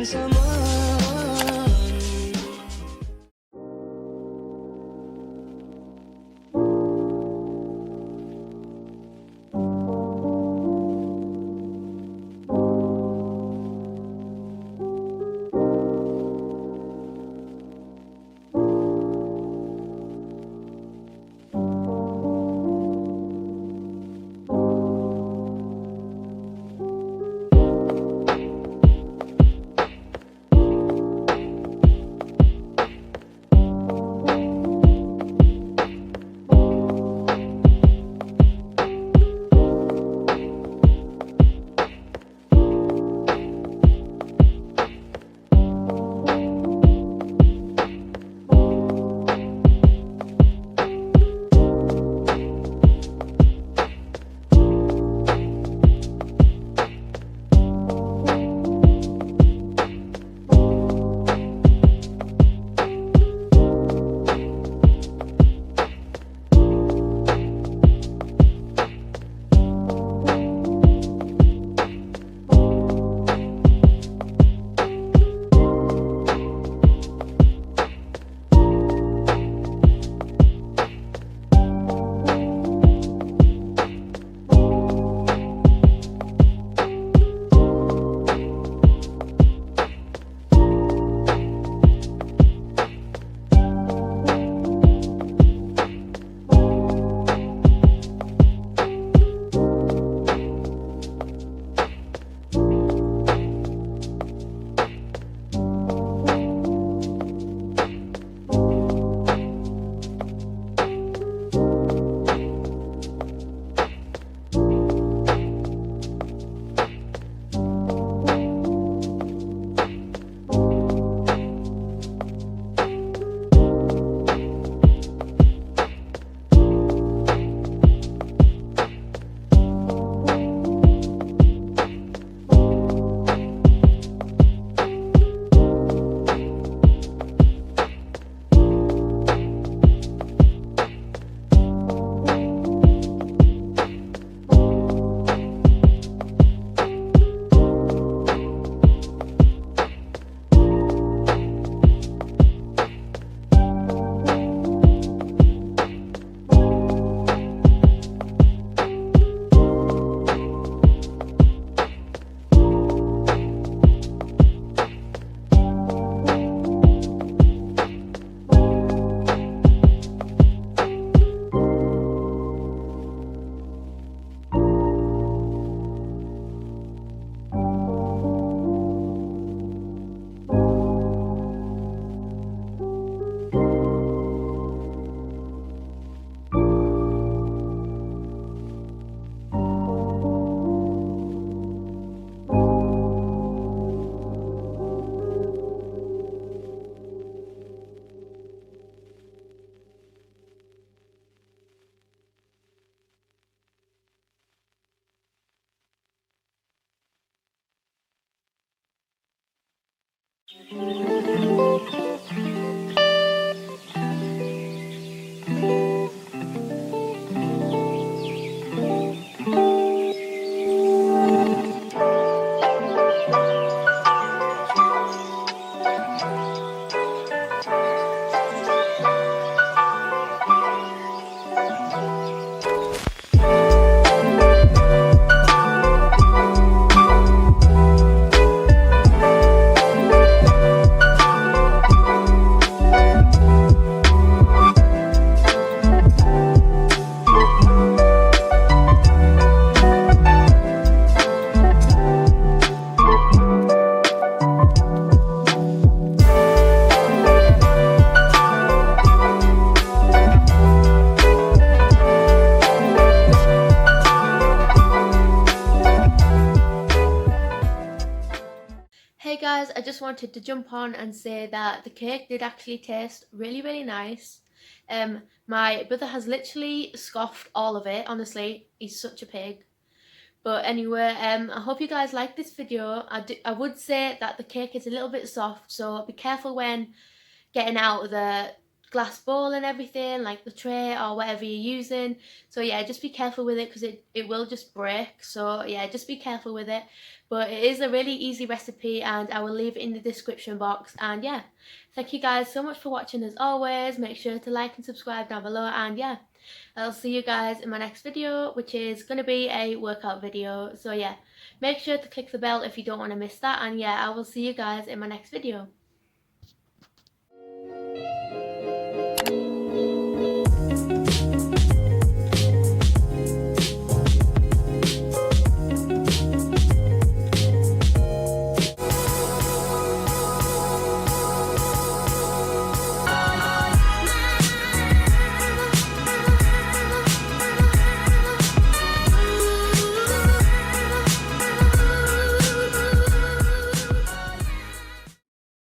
find someone. Hey guys, I just wanted to jump on and say that the cake did actually taste really nice. My brother has literally scoffed all of it. Honestly, he's such a pig. But anyway, I hope you guys like this video. I would say that the cake is a little bit soft, so be careful when getting out of the glass bowl and everything, like the tray or whatever you're using. So yeah, just be careful with it because it will just break. So yeah, just be careful with it. But it is a really easy recipe and I will leave it in the description box. And yeah, thank you guys so much for watching as always. Make sure to like and subscribe down below. And yeah, I'll see you guys in my next video, which is going to be a workout video. So yeah, make sure to click the bell if you don't want to miss that. And yeah, I will see you guys in my next video.